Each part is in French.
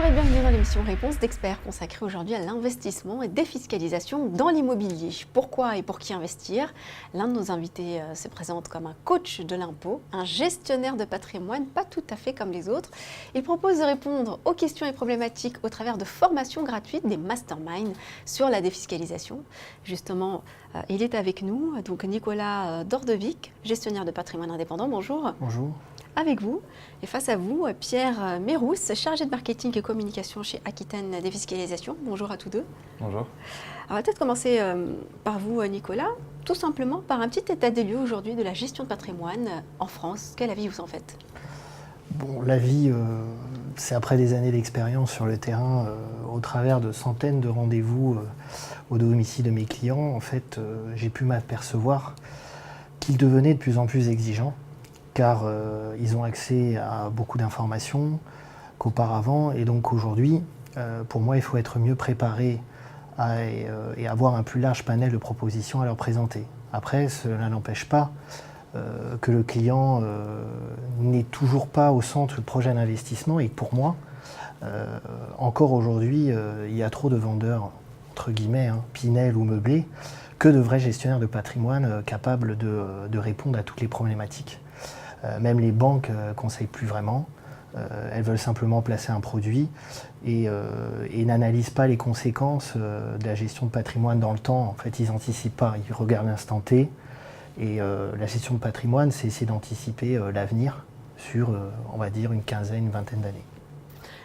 Bonjour et bienvenue dans l'émission Réponse d'experts consacrée aujourd'hui à l'investissement et défiscalisation dans l'immobilier. Pourquoi et pour qui investir? L'un de nos invités se présente comme un coach de l'impôt, un gestionnaire de patrimoine pas tout à fait comme les autres. Il propose de répondre aux questions et problématiques au travers de formations gratuites, des masterminds sur la défiscalisation. Justement, il est avec nous, donc Nicolas Dordevic, gestionnaire de patrimoine indépendant. Bonjour. Bonjour. Avec vous et face à vous, Pierre Mérousse, chargé de marketing et communication chez Aquitaine Défiscalisation. Bonjour à tous deux. Bonjour. On va peut-être commencer par vous, Nicolas, tout simplement par un petit état des lieux aujourd'hui de la gestion de patrimoine en France. Quel avis vous en faites? Bon, l'avis, c'est après des années d'expérience sur le terrain, au travers de centaines de rendez-vous au domicile de mes clients. En fait, j'ai pu m'apercevoir qu'ils devenaient de plus en plus exigeants, car ils ont accès à beaucoup d'informations qu'auparavant. Et donc aujourd'hui, pour moi, il faut être mieux préparé et avoir un plus large panel de propositions à leur présenter. Après, cela n'empêche pas que le client n'est toujours pas au centre du projet d'investissement. Et pour moi, encore aujourd'hui, il y a trop de vendeurs, entre guillemets, Pinel ou meublés, que de vrais gestionnaires de patrimoine capables de répondre à toutes les problématiques. Même les banques ne conseillent plus vraiment. Elles veulent simplement placer un produit et n'analysent pas les conséquences de la gestion de patrimoine dans le temps. En fait, ils n'anticipent pas, ils regardent l'instant T. Et la gestion de patrimoine, c'est essayer d'anticiper l'avenir sur, on va dire, une quinzaine, une vingtaine d'années.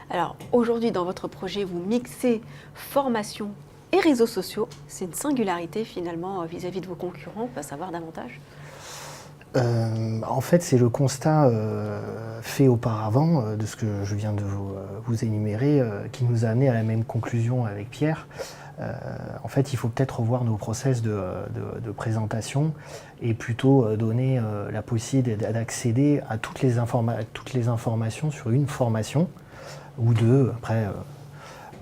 Alors, aujourd'hui, dans votre projet, vous mixez formation et réseaux sociaux. C'est une singularité, finalement, vis-à-vis de vos concurrents. On peut savoir davantage. En fait, c'est le constat fait auparavant de ce que je viens de vous énumérer qui nous a amené à la même conclusion avec Pierre. En fait, il faut peut-être revoir nos process de présentation et plutôt donner la possibilité d'accéder à toutes les informations sur une formation ou deux. Après,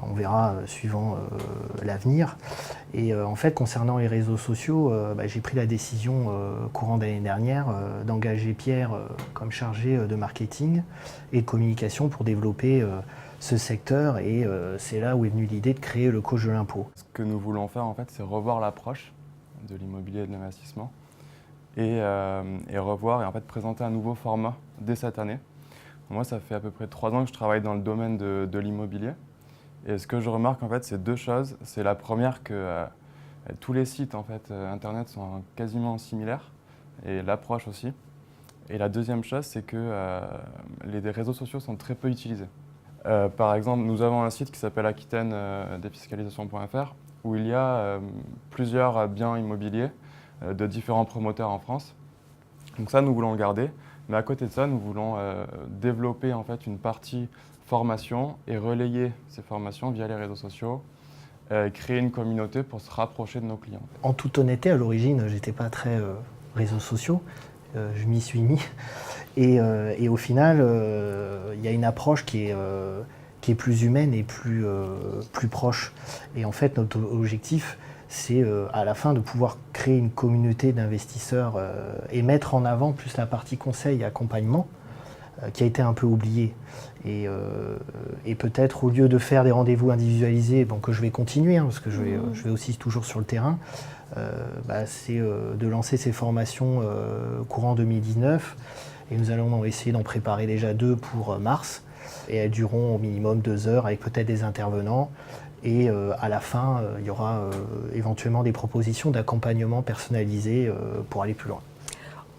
on verra suivant l'avenir. Et en fait, concernant les réseaux sociaux, j'ai pris la décision courant d'année dernière d'engager Pierre comme chargé de marketing et de communication pour développer ce secteur. Et c'est là où est venue l'idée de créer le coach de l'impôt. Ce que nous voulons faire, en fait, c'est revoir l'approche de l'immobilier et de l'investissement et revoir et en fait présenter un nouveau format dès cette année. Moi, ça fait à peu près 3 ans que je travaille dans le domaine de l'immobilier. Et ce que je remarque, en fait, c'est deux choses. C'est la première que tous les sites en fait, Internet sont quasiment similaires, et l'approche aussi. Et la deuxième chose, c'est que les réseaux sociaux sont très peu utilisés. Par exemple, nous avons un site qui s'appelle Aquitaine Défiscalisation.fr où il y a plusieurs biens immobiliers de différents promoteurs en France. Donc ça, nous voulons le garder. Mais à côté de ça, nous voulons développer en fait, une partie formation et relayer ces formations via les réseaux sociaux, créer une communauté pour se rapprocher de nos clients. En toute honnêteté, à l'origine, je n'étais pas très réseaux sociaux, je m'y suis mis. Et au final, il y a une approche qui est plus humaine et plus proche. Et en fait, notre objectif, c'est à la fin de pouvoir créer une communauté d'investisseurs et mettre en avant plus la partie conseil et accompagnement, qui a été un peu oubliée. Et peut-être au lieu de faire des rendez-vous individualisés, bon, que je vais continuer, parce que je vais aussi toujours sur le terrain, c'est de lancer ces formations courant 2019. Et nous allons essayer d'en préparer déjà 2 pour mars. Et elles dureront au minimum 2 heures avec peut-être des intervenants. Et à la fin, il y aura éventuellement des propositions d'accompagnement personnalisé pour aller plus loin.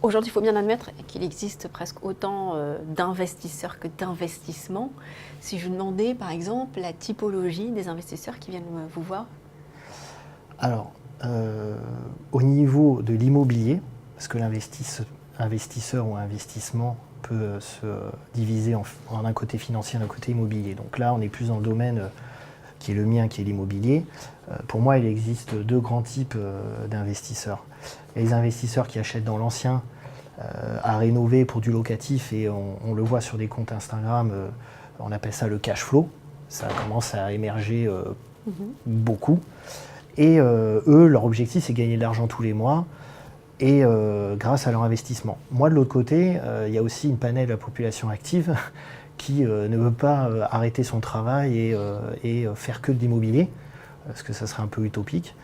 Aujourd'hui, il faut bien admettre qu'il existe presque autant d'investisseurs que d'investissements. Si je demandais, par exemple, la typologie des investisseurs qui viennent vous voir? Alors, au niveau de l'immobilier, parce que l'investisseur ou investissement peut se diviser en un côté financier et un côté immobilier. Donc là, on est plus dans le domaine qui est le mien, qui est l'immobilier. Pour moi, il existe 2 grands types d'investisseurs. Il y a les investisseurs qui achètent dans l'ancien à rénover pour du locatif, et on le voit sur des comptes Instagram, on appelle ça le cash flow. Ça commence à émerger beaucoup. Et eux, leur objectif, c'est gagner de l'argent tous les mois, et grâce à leur investissement. Moi, de l'autre côté, il y a aussi une panel de la population active qui ne veut pas arrêter son travail et faire que de l'immobilier, parce que ça serait un peu utopique.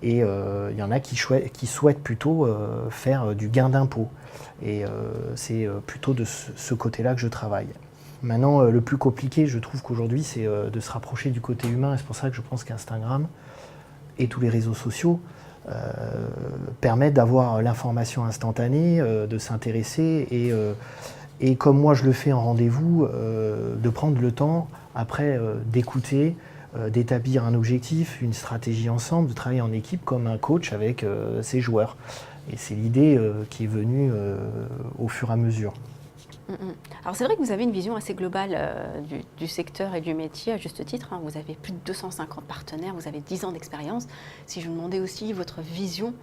Et il y en a qui souhaitent plutôt faire du gain d'impôt. Et c'est plutôt de ce côté-là que je travaille. Maintenant, le plus compliqué, je trouve qu'aujourd'hui, c'est de se rapprocher du côté humain. Et c'est pour ça que je pense qu'Instagram et tous les réseaux sociaux permettent d'avoir l'information instantanée, de s'intéresser et comme moi je le fais en rendez-vous, de prendre le temps après d'écouter, d'établir un objectif, une stratégie ensemble, de travailler en équipe comme un coach avec ses joueurs. Et c'est l'idée qui est venue au fur et à mesure. Alors c'est vrai que vous avez une vision assez globale du secteur et du métier, à juste titre. Hein. Vous avez plus de 250 partenaires, vous avez 10 ans d'expérience. Si je vous demandais aussi votre vision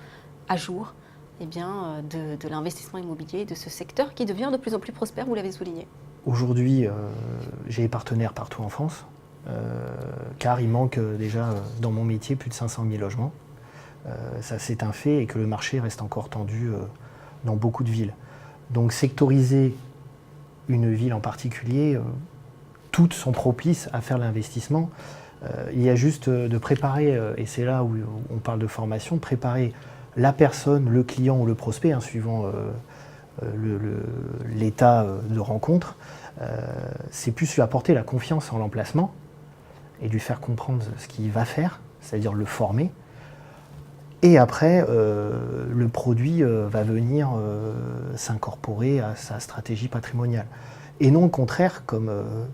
à jour de l'investissement immobilier, de ce secteur qui devient de plus en plus prospère, vous l'avez souligné. Aujourd'hui, j'ai des partenaires partout en France, car il manque déjà dans mon métier plus de 500 000 logements. Ça c'est un fait et que le marché reste encore tendu dans beaucoup de villes. Donc sectoriser une ville en particulier, toutes sont propices à faire l'investissement. Il y a juste de préparer, et c'est là où on parle de formation, préparer la personne, le client ou le prospect, hein, suivant l'état de rencontre. C'est plus lui apporter la confiance en l'emplacement et lui faire comprendre ce qu'il va faire, c'est-à-dire le former. Et après, le produit va venir s'incorporer à sa stratégie patrimoniale. Et non le contraire, comme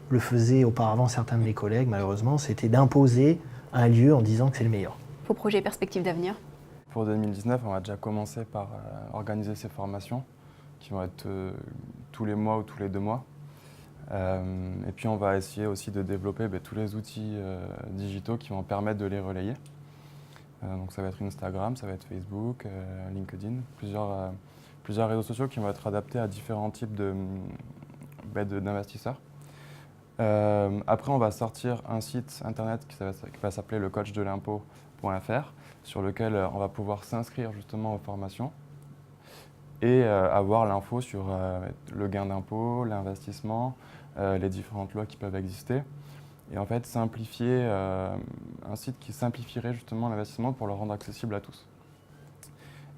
le faisaient auparavant certains de mes collègues, malheureusement, c'était d'imposer un lieu en disant que c'est le meilleur. Vos projets et perspectives d'avenir? Pour 2019, on va déjà commencer par organiser ces formations qui vont être tous les mois ou tous les 2 mois. Et puis on va essayer aussi de développer tous les outils digitaux qui vont permettre de les relayer. Donc ça va être Instagram, ça va être Facebook, LinkedIn, plusieurs réseaux sociaux qui vont être adaptés à différents types d'investisseurs. Après, on va sortir un site internet qui va s'appeler lecoachdel'impôt.fr sur lequel on va pouvoir s'inscrire justement aux formations et avoir l'info sur le gain d'impôt, l'investissement, les différentes lois qui peuvent exister. Et en fait, simplifier un site qui simplifierait justement l'investissement pour le rendre accessible à tous.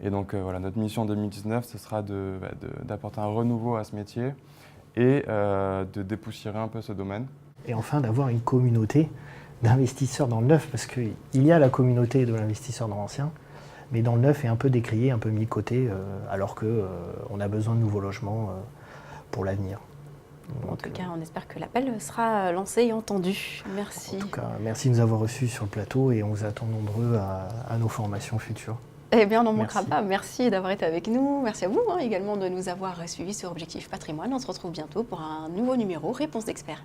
Et donc voilà, notre mission 2019, ce sera d'apporter un renouveau à ce métier et de dépoussiérer un peu ce domaine. Et enfin, d'avoir une communauté d'investisseurs dans le neuf, parce qu'il y a la communauté de l'investisseur dans l'ancien, mais dans le neuf est un peu décrié, un peu mis de côté, alors qu'on a besoin de nouveaux logements pour l'avenir. En tout cas, on espère que l'appel sera lancé et entendu. Merci. En tout cas, merci de nous avoir reçus sur le plateau et on vous attend nombreux à nos formations futures. Eh bien, on n'en manquera pas. Merci d'avoir été avec nous. Merci à vous également de nous avoir suivis sur Objectif Patrimoine. On se retrouve bientôt pour un nouveau numéro Réponse d'experts.